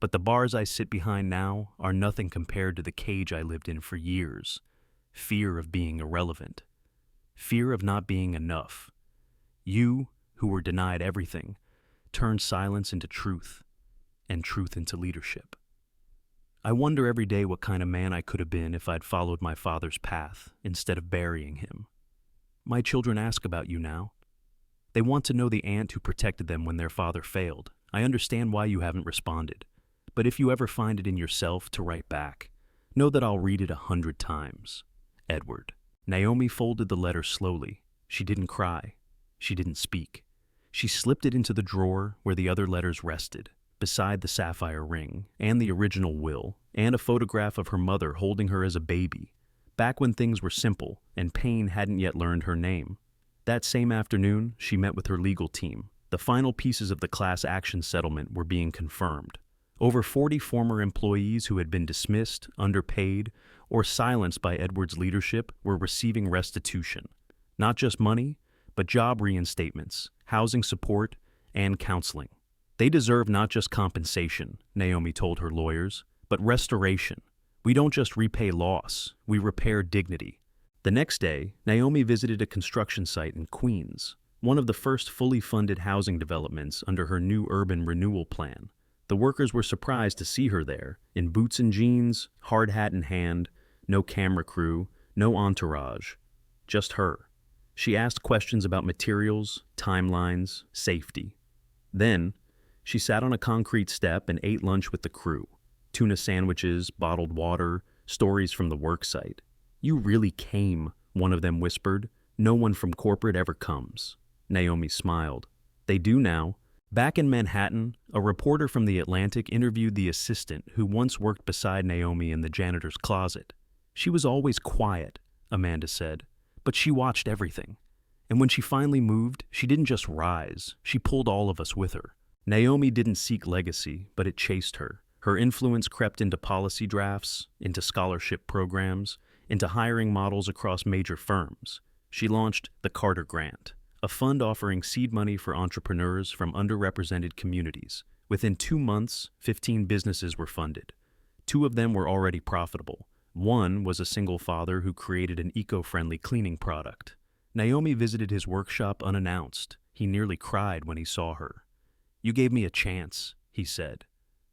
but the bars I sit behind now are nothing compared to the cage I lived in for years. Fear of being irrelevant. Fear of not being enough. You, who were denied everything, turned silence into truth, and truth into leadership. I wonder every day what kind of man I could have been if I'd followed my father's path instead of burying him. My children ask about you now. They want to know the aunt who protected them when their father failed. I understand why you haven't responded. But if you ever find it in yourself to write back, know that I'll read it 100 times. Edward." Naomi folded the letter slowly. She didn't cry. She didn't speak. She slipped it into the drawer where the other letters rested, beside the sapphire ring, and the original will, and a photograph of her mother holding her as a baby, back when things were simple and Payne hadn't yet learned her name. That same afternoon, she met with her legal team. The final pieces of the class action settlement were being confirmed. Over 40 former employees who had been dismissed, underpaid, or silenced by Edwards' leadership were receiving restitution. Not just money, but job reinstatements, housing support, and counseling. They deserve not just compensation, Naomi told her lawyers, but restoration. We don't just repay loss, we repair dignity. The next day, Naomi visited a construction site in Queens, one of the first fully funded housing developments under her new urban renewal plan. The workers were surprised to see her there, in boots and jeans, hard hat in hand, no camera crew, no entourage, just her. She asked questions about materials, timelines, safety. Then, she sat on a concrete step and ate lunch with the crew. Tuna sandwiches, bottled water, stories from the work site. "You really came," one of them whispered. "No one from corporate ever comes." Naomi smiled. "They do now." Back in Manhattan, a reporter from The Atlantic interviewed the assistant who once worked beside Naomi in the janitor's closet. "She was always quiet," Amanda said, "but she watched everything. And when she finally moved, she didn't just rise, she pulled all of us with her." Naomi didn't seek legacy, but it chased her. Her influence crept into policy drafts, into scholarship programs, into hiring models across major firms. She launched the Carter Grant, a fund offering seed money for entrepreneurs from underrepresented communities. Within 2 months, 15 businesses were funded. 2 of them were already profitable. One was a single father who created an eco-friendly cleaning product. Naomi visited his workshop unannounced. He nearly cried when he saw her. "You gave me a chance," he said.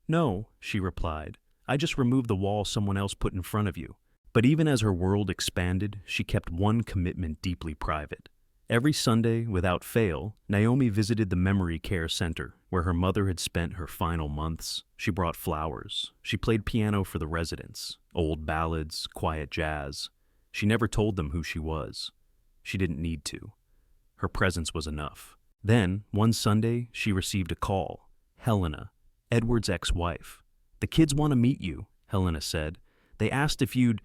"No," she replied. "I just removed the wall someone else put in front of you." But even as her world expanded, she kept one commitment deeply private. Every Sunday, without fail, Naomi visited the Memory Care Center, where her mother had spent her final months. She brought flowers. She played piano for the residents, old ballads, quiet jazz. She never told them who she was. She didn't need to. Her presence was enough. Then, one Sunday, she received a call. Helena, Edward's ex-wife. "The kids want to meet you," Helena said. "They asked if you'd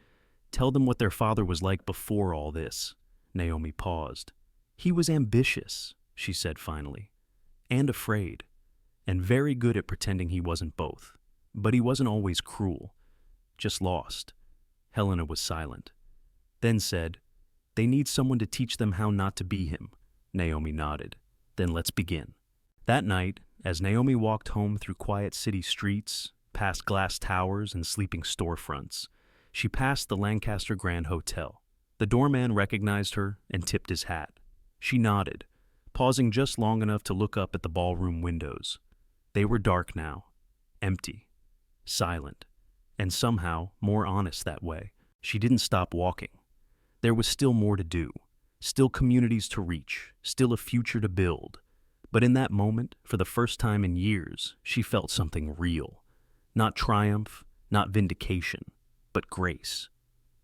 tell them what their father was like before all this." Naomi paused. "He was ambitious," she said finally, "and afraid, and very good at pretending he wasn't both. But he wasn't always cruel, just lost." Helena was silent, then said, "They need someone to teach them how not to be him." Naomi nodded. "Then let's begin." That night, as Naomi walked home through quiet city streets, past glass towers and sleeping storefronts, she passed the Lancaster Grand Hotel. The doorman recognized her and tipped his hat. She nodded, pausing just long enough to look up at the ballroom windows. They were dark now, empty, silent, and somehow more honest that way. She didn't stop walking. There was still more to do, still communities to reach, still a future to build. But in that moment, for the first time in years, she felt something real. Not triumph, not vindication, but grace.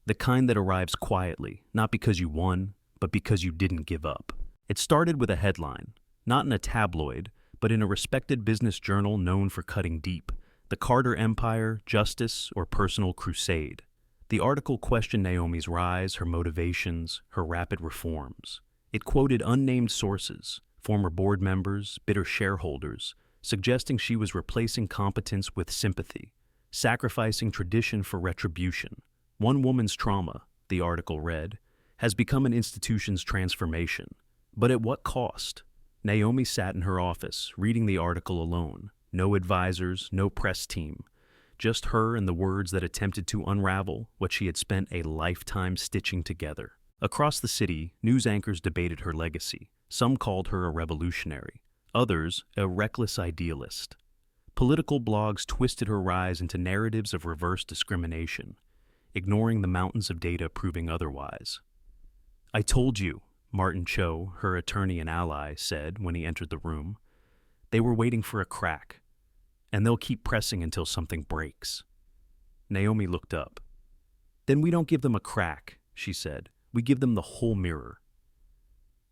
The kind that arrives quietly, not because you won, but because you didn't give up. It started with a headline, not in a tabloid, but in a respected business journal known for cutting deep. The Carter Empire, Justice, or Personal Crusade. The article questioned Naomi's rise, her motivations, her rapid reforms. It quoted unnamed sources, former board members, bitter shareholders, suggesting she was replacing competence with sympathy, sacrificing tradition for retribution. "One woman's trauma," the article read, "has become an institution's transformation. But at what cost?" Naomi sat in her office, reading the article alone. No advisors, no press team. Just her and the words that attempted to unravel what she had spent a lifetime stitching together. Across the city, news anchors debated her legacy. Some called her a revolutionary, others a reckless idealist. Political blogs twisted her rise into narratives of reverse discrimination, ignoring the mountains of data proving otherwise. "I told you," Martin Cho, her attorney and ally, said when he entered the room. "They were waiting for a crack, and they'll keep pressing until something breaks." Naomi looked up. "Then we don't give them a crack," she said. "We give them the whole mirror."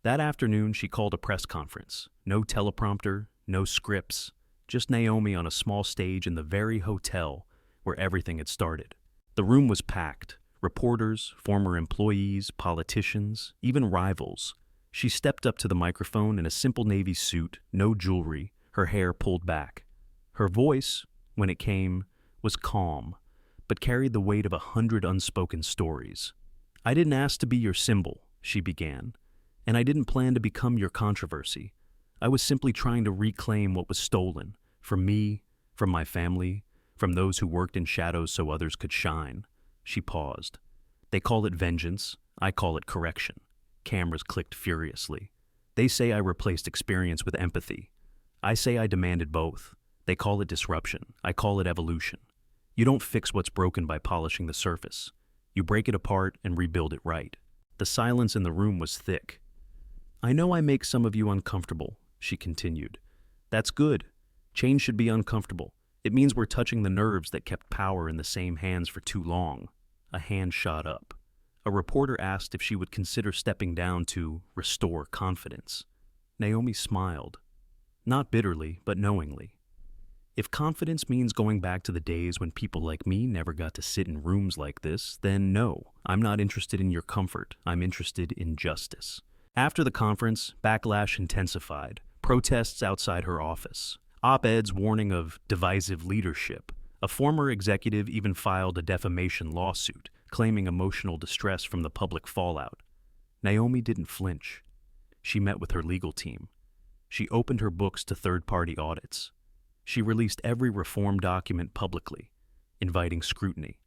That afternoon, she called a press conference. No teleprompter, no scripts, just Naomi on a small stage in the very hotel where everything had started. The room was packed. Reporters, former employees, politicians, even rivals. She stepped up to the microphone in a simple navy suit, no jewelry, her hair pulled back. Her voice, when it came, was calm, but carried the weight of 100 unspoken stories. "I didn't ask to be your symbol," she began, "and I didn't plan to become your controversy. I was simply trying to reclaim what was stolen, from me, from my family, from those who worked in shadows so others could shine." She paused. "They call it vengeance, I call it correction." Cameras clicked furiously. "They say I replaced experience with empathy. I say I demanded both. They call it disruption, I call it evolution. You don't fix what's broken by polishing the surface. You break it apart and rebuild it right." The silence in the room was thick. "I know I make some of you uncomfortable," she continued. "That's good. Change should be uncomfortable. It means we're touching the nerves that kept power in the same hands for too long." A hand shot up. A reporter asked if she would consider stepping down to restore confidence. Naomi smiled. Not bitterly, but knowingly. "If confidence means going back to the days when people like me never got to sit in rooms like this, then no, I'm not interested in your comfort. I'm interested in justice." After the conference, backlash intensified. Protests outside her office. Op-eds warning of divisive leadership. A former executive even filed a defamation lawsuit, claiming emotional distress from the public fallout. Naomi didn't flinch. She met with her legal team. She opened her books to third-party audits. She released every reform document publicly, inviting scrutiny.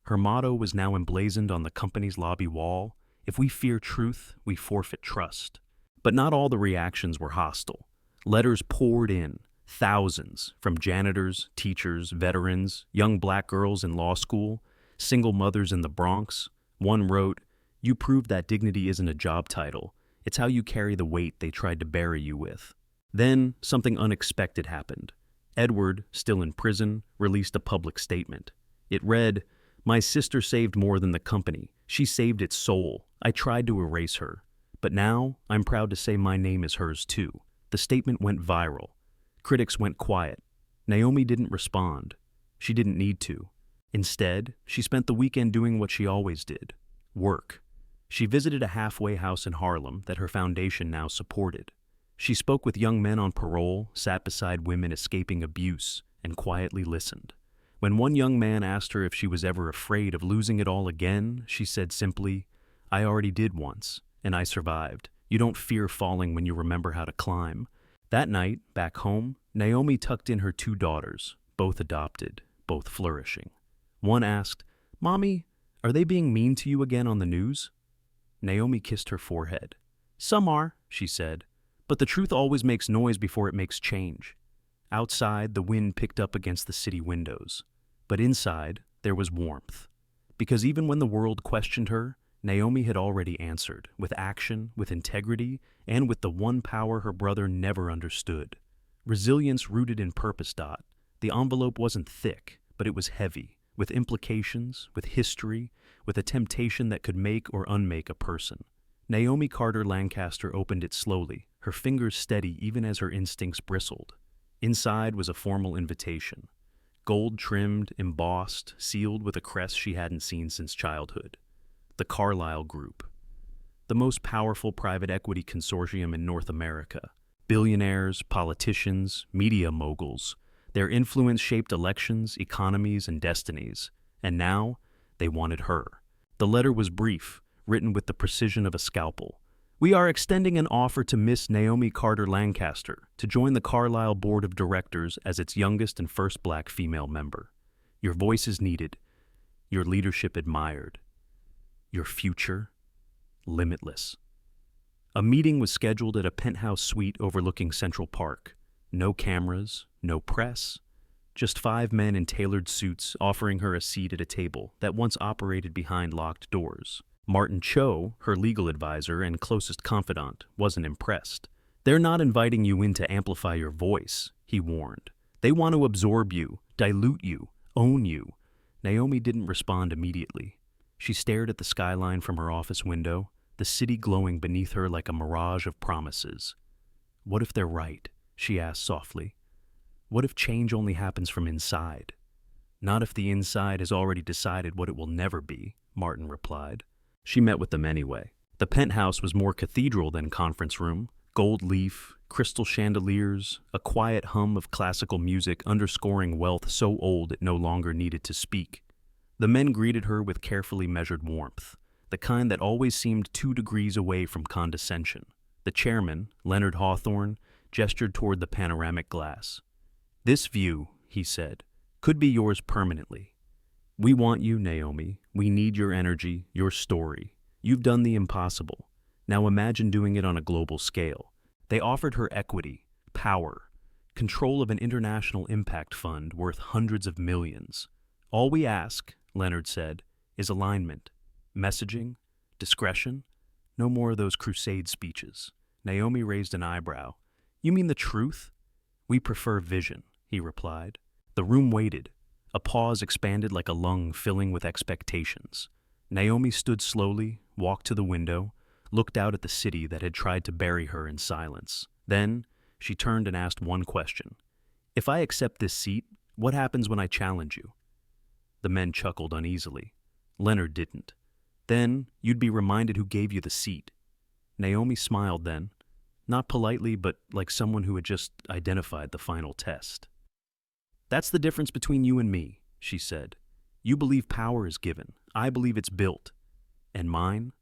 Her motto was now emblazoned on the company's lobby wall: "If we fear truth, we forfeit trust." But not all the reactions were hostile. Letters poured in. Thousands, from janitors, teachers, veterans, young black girls in law school, single mothers in the Bronx. One wrote, "You proved that dignity isn't a job title. It's how you carry the weight they tried to bury you with." Then, something unexpected happened. Edward, still in prison, released a public statement. It read, "My sister saved more than the company. She saved its soul. I tried to erase her. But now, I'm proud to say my name is hers too." The statement went viral. Critics went quiet. Naomi didn't respond. She didn't need to. Instead, she spent the weekend doing what she always did: work. She visited a halfway house in Harlem that her foundation now supported. She spoke with young men on parole, sat beside women escaping abuse, and quietly listened. When one young man asked her if she was ever afraid of losing it all again, she said simply, "I already did once, and I survived. You don't fear falling when you remember how to climb." That night, back home, Naomi tucked in her 2 daughters, both adopted, both flourishing. One asked, "Mommy, are they being mean to you again on the news?" Naomi kissed her forehead. "Some are," she said, "but the truth always makes noise before it makes change." Outside, the wind picked up against the city windows. But inside, there was warmth. Because even when the world questioned her, Naomi had already answered, with action, with integrity, and with the one power her brother never understood. Resilience rooted in purpose. The envelope wasn't thick, but it was heavy, with implications, with history, with a temptation that could make or unmake a person. Naomi Carter Lancaster opened it slowly, her fingers steady even as her instincts bristled. Inside was a formal invitation. Gold-trimmed, embossed, sealed with a crest she hadn't seen since childhood. The Carlyle Group, the most powerful private equity consortium in North America. Billionaires, politicians, media moguls. Their influence shaped elections, economies, and destinies. And now, they wanted her. The letter was brief, written with the precision of a scalpel. "We are extending an offer to Miss Naomi Carter Lancaster to join the Carlyle Board of Directors as its youngest and first black female member. Your voice is needed. Your leadership admired. Your future, limitless." A meeting was scheduled at a penthouse suite overlooking Central Park. No cameras, no press, just 5 men in tailored suits offering her a seat at a table that once operated behind locked doors. Martin Cho, her legal advisor and closest confidant, wasn't impressed. "They're not inviting you in to amplify your voice," he warned. "They want to absorb you, dilute you, own you." Naomi didn't respond immediately. She stared at the skyline from her office window. the city glowing beneath her like a mirage of promises. What if they're right? She asked softly. What if change only happens from inside? Not if the inside has already decided what it will never be, Martin replied. She met with them anyway. The penthouse was more cathedral than conference room. Gold leaf, crystal chandeliers, a quiet hum of classical music underscoring wealth so old it no longer needed to speak. The men greeted her with carefully measured warmth, the kind that always seemed 2 degrees away from condescension. The chairman, Leonard Hawthorne, gestured toward the panoramic glass. This view, he said, could be yours permanently. We want you, Naomi. We need your energy, your story. You've done the impossible. Now imagine doing it on a global scale. They offered her equity, power, control of an international impact fund worth hundreds of millions. All we ask, Leonard said, is alignment, messaging, discretion. No more of those crusade speeches. Naomi raised an eyebrow. You mean the truth? We prefer vision, he replied. The room waited. A pause expanded like a lung filling with expectations. Naomi stood slowly, walked to the window, looked out at the city that had tried to bury her in silence. Then, she turned and asked one question. If I accept this seat, what happens when I challenge you? The men chuckled uneasily. Leonard didn't. Then, you'd be reminded who gave you the seat. Naomi smiled then, not politely, but like someone who had just identified the final test. That's the difference between you and me, she said. You believe power is given. I believe it's built. And mine?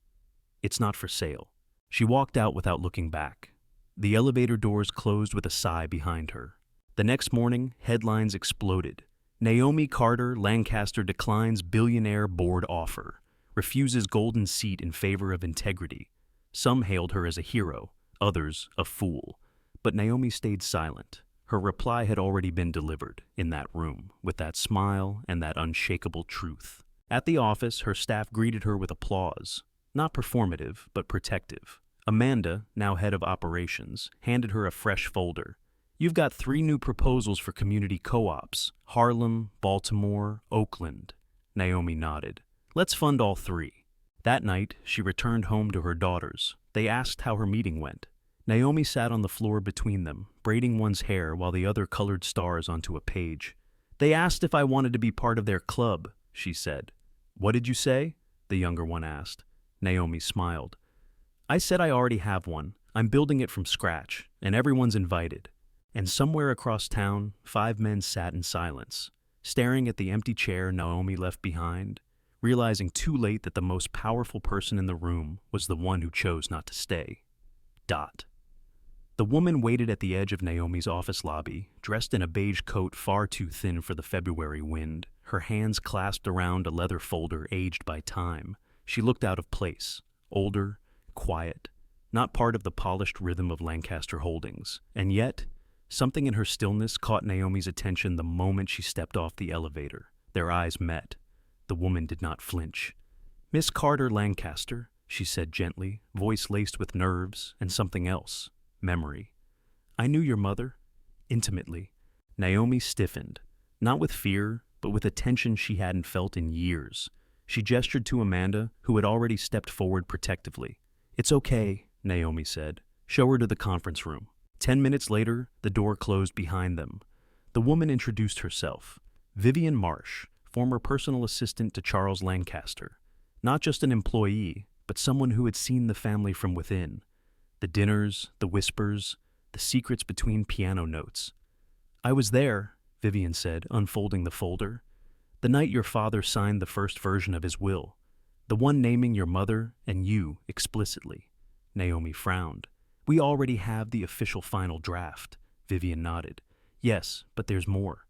It's not for sale. She walked out without looking back. The elevator doors closed with a sigh behind her. The next morning, headlines exploded. Naomi Carter Lancaster declines billionaire board offer, refuses golden seat in favor of integrity. Some hailed her as a hero, others a fool. But Naomi stayed silent. Her reply had already been delivered in that room, with that smile and that unshakable truth. At the office, her staff greeted her with applause. Not performative, but protective. Amanda, now head of operations, handed her a fresh folder. You've got 3 new proposals for community co-ops. Harlem, Baltimore, Oakland. Naomi nodded. Let's fund all 3. That night, she returned home to her daughters. They asked how her meeting went. Naomi sat on the floor between them, braiding one's hair while the other colored stars onto a page. They asked if I wanted to be part of their club, she said. What did you say? The younger one asked. Naomi smiled. I said I already have one. I'm building it from scratch, and everyone's invited. And somewhere across town, 5 men sat in silence, staring at the empty chair Naomi left behind, realizing too late that the most powerful person in the room was the one who chose not to stay. The woman waited at the edge of Naomi's office lobby, dressed in a beige coat far too thin for the February wind, her hands clasped around a leather folder aged by time. She looked out of place, older, quiet, not part of the polished rhythm of Lancaster Holdings. And yet, something in her stillness caught Naomi's attention the moment she stepped off the elevator. Their eyes met. The woman did not flinch. Miss Carter Lancaster, she said gently, voice laced with nerves and something else. Memory. I knew your mother, intimately. Naomi stiffened, not with fear, but with a tension she hadn't felt in years. She gestured to Amanda, who had already stepped forward protectively. It's okay, Naomi said. Show her to the conference room. 10 minutes later, the door closed behind them. The woman introduced herself. Vivian Marsh, former personal assistant to Charles Lancaster. Not just an employee, but someone who had seen the family from within. The dinners, the whispers, the secrets between piano notes. I was there, Vivian said, unfolding the folder. The night your father signed the first version of his will. The one naming your mother and you explicitly. Naomi frowned. We already have the official final draft. Vivian nodded. Yes, but there's more.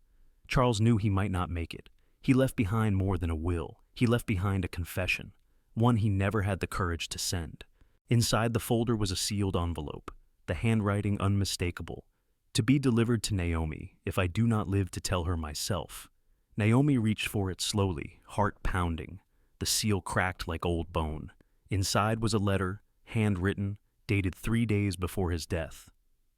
Charles knew he might not make it. He left behind more than a will. He left behind a confession. One he never had the courage to send. Inside the folder was a sealed envelope, the handwriting unmistakable. To be delivered to Naomi, if I do not live to tell her myself. Naomi reached for it slowly, heart pounding. The seal cracked like old bone. Inside was a letter, handwritten, dated 3 days before his death.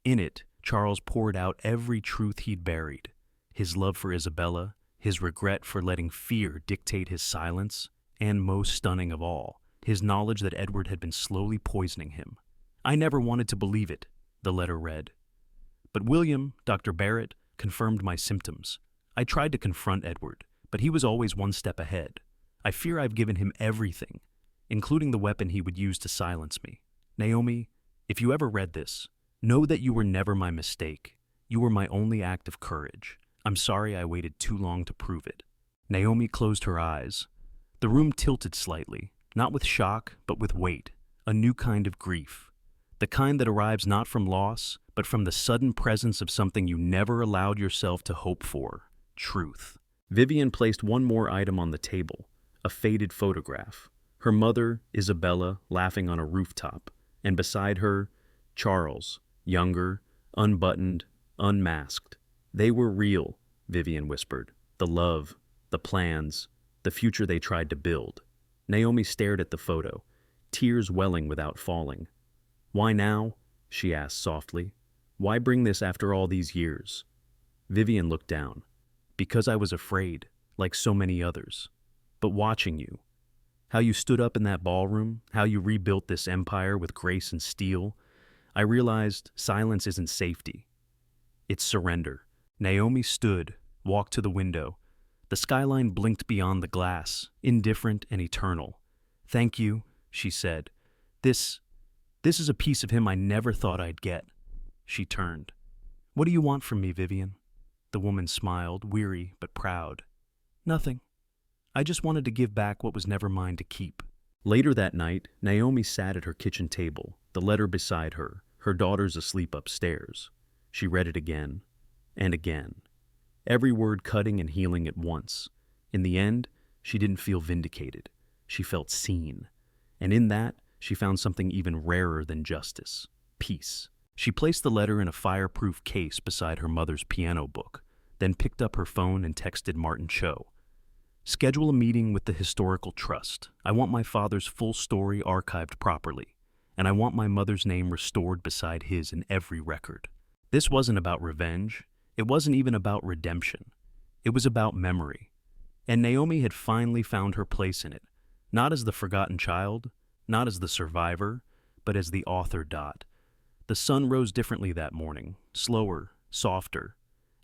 In it, Charles poured out every truth he'd buried. His love for Isabella, his regret for letting fear dictate his silence, and most stunning of all, his knowledge that Edward had been slowly poisoning him. I never wanted to believe it, the letter read. But William, Dr. Barrett, confirmed my symptoms. I tried to confront Edward, but he was always one step ahead. I fear I've given him everything, including the weapon he would use to silence me. Naomi, if you ever read this, know that you were never my mistake. You were my only act of courage. I'm sorry I waited too long to prove it. Naomi closed her eyes. The room tilted slightly, not with shock, but with weight, a new kind of grief. The kind that arrives not from loss, but from the sudden presence of something you never allowed yourself to hope for, truth. Vivian placed one more item on the table, a faded photograph. Her mother, Isabella, laughing on a rooftop, and beside her, Charles, younger, unbuttoned, unmasked. They were real, Vivian whispered. The love, the plans, the future they tried to build. Naomi stared at the photo, tears welling without falling. Why now? She asked softly. Why bring this after all these years? Vivian looked down. Because I was afraid, like so many others. But watching you, how you stood up in that ballroom, how you rebuilt this empire with grace and steel, I realized silence isn't safety. It's surrender. Naomi stood, walked to the window. The skyline blinked beyond the glass, indifferent and eternal. Thank you, she said. This is a piece of him I never thought I'd get. She turned. What do you want from me, Vivian? The woman smiled, weary but proud. Nothing. I just wanted to give back what was never mine to keep. Later that night, Naomi sat at her kitchen table, the letter beside her, her daughters asleep upstairs. She read it again and again, every word cutting and healing at once. In the end, she didn't feel vindicated. She felt seen. And in that, she found something even rarer than justice, peace. She placed the letter in a fireproof case beside her mother's piano book, then picked up her phone and texted Martin Cho. Schedule a meeting with the Historical Trust. I want my father's full story archived properly, and I want my mother's name restored beside his in every record. This wasn't about revenge. It wasn't even about redemption. It was about memory. And Naomi had finally found her place in it, not as the forgotten child, not as the survivor, but as the author. The sun rose differently that morning, slower, softer,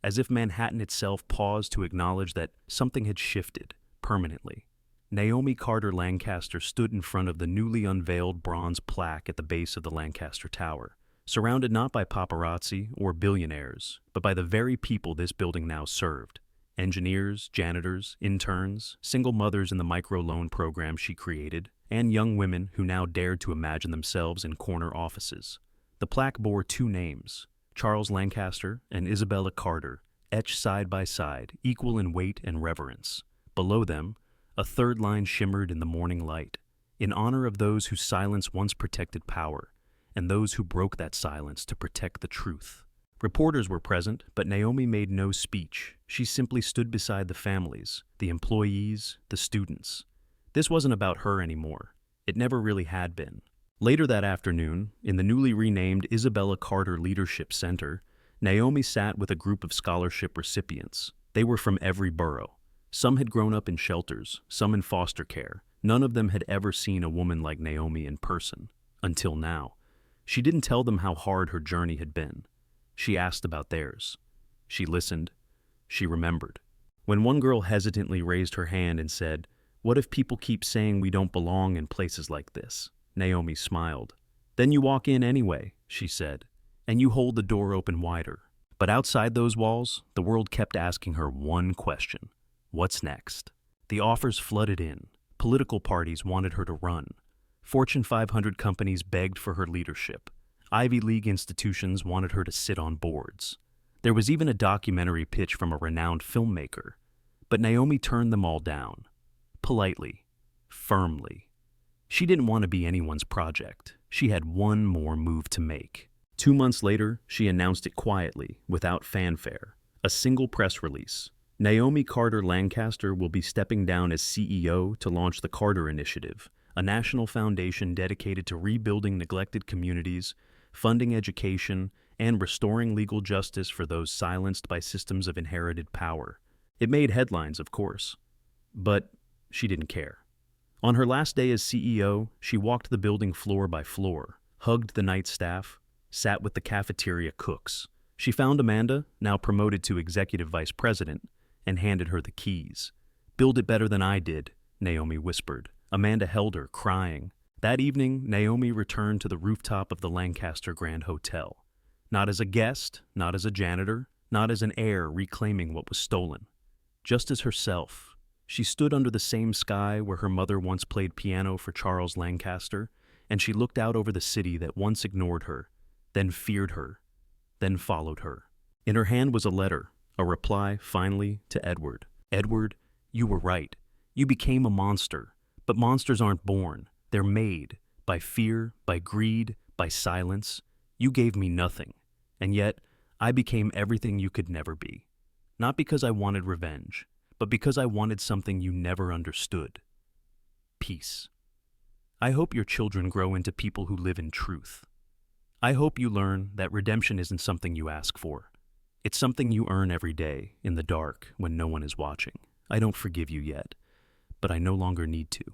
as if Manhattan itself paused to acknowledge that something had shifted, permanently. Naomi Carter Lancaster stood in front of the newly unveiled bronze plaque at the base of the Lancaster Tower, surrounded not by paparazzi or billionaires, but by the very people this building now served. Engineers, janitors, interns, single mothers in the microloan program she created, and young women who now dared to imagine themselves in corner offices. The plaque bore two names, Charles Lancaster and Isabella Carter, etched side by side, equal in weight and reverence. Below them, a third line shimmered in the morning light, in honor of those whose silence once protected power, and those who broke that silence to protect the truth. Reporters were present, but Naomi made no speech. She simply stood beside the families, the employees, the students. This wasn't about her anymore. It never really had been. Later that afternoon, in the newly renamed Isabella Carter Leadership Center, Naomi sat with a group of scholarship recipients. They were from every borough. Some had grown up in shelters, some in foster care. None of them had ever seen a woman like Naomi in person, until now. She didn't tell them how hard her journey had been. She asked about theirs. She listened. She remembered. When one girl hesitantly raised her hand and said, "What if people keep saying we don't belong in places like this?" Naomi smiled. "Then you walk in anyway," she said, "and you hold the door open wider." But outside those walls, the world kept asking her one question. What's next? The offers flooded in. Political parties wanted her to run. Fortune 500 companies begged for her leadership. Ivy League institutions wanted her to sit on boards. There was even a documentary pitch from a renowned filmmaker. But Naomi turned them all down. Politely. Firmly. She didn't want to be anyone's project. She had one more move to make. 2 months later, she announced it quietly, without fanfare. A single press release. Naomi Carter Lancaster will be stepping down as CEO to launch the Carter Initiative, a national foundation dedicated to rebuilding neglected communities, funding education, and restoring legal justice for those silenced by systems of inherited power. It made headlines, of course. But she didn't care. On her last day as CEO, she walked the building floor by floor, hugged the night staff, sat with the cafeteria cooks. She found Amanda, now promoted to executive vice president, and handed her the keys. "Build it better than I did," Naomi whispered. Amanda held her, crying. That evening, Naomi returned to the rooftop of the Lancaster Grand Hotel. Not as a guest, not as a janitor, not as an heir reclaiming what was stolen. Just as herself. She stood under the same sky where her mother once played piano for Charles Lancaster, and she looked out over the city that once ignored her, then feared her, then followed her. In her hand was a letter, a reply, finally, to Edward. "Edward, you were right. You became a monster. But monsters aren't born. They're made. By fear, by greed, by silence. You gave me nothing. And yet, I became everything you could never be. Not because I wanted revenge, but because I wanted something you never understood. Peace. I hope your children grow into people who live in truth. I hope you learn that redemption isn't something you ask for. It's something you earn every day, in the dark, when no one is watching. I don't forgive you yet, but I no longer need to.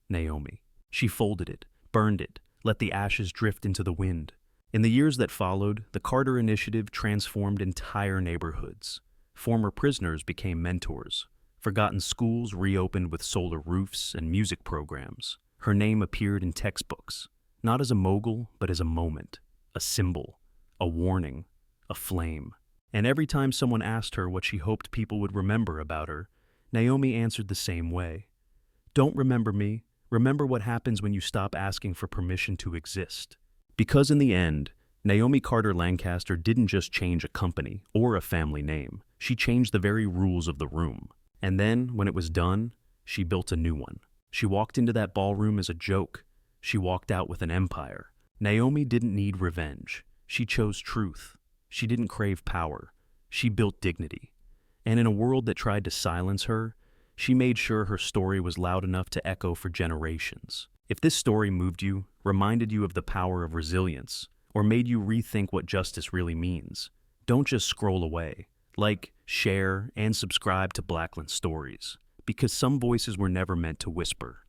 Naomi." She folded it, burned it, let the ashes drift into the wind. In the years that followed, the Carter Initiative transformed entire neighborhoods. Former prisoners became mentors. Forgotten schools reopened with solar roofs and music programs. Her name appeared in textbooks, not as a mogul, but as a moment, a symbol, a warning, a flame. And every time someone asked her what she hoped people would remember about her, Naomi answered the same way. "Don't remember me. Remember what happens when you stop asking for permission to exist." Because in the end, Naomi Carter Lancaster didn't just change a company or a family name. She changed the very rules of the room. And then, when it was done, she built a new one. She walked into that ballroom as a joke. She walked out with an empire. Naomi didn't need revenge. She chose truth. She didn't crave power. She built dignity. And in a world that tried to silence her, she made sure her story was loud enough to echo for generations. If this story moved you, reminded you of the power of resilience, or made you rethink what justice really means, don't just scroll away. Like, share, and subscribe to Blacklensstories, because some voices were never meant to whisper.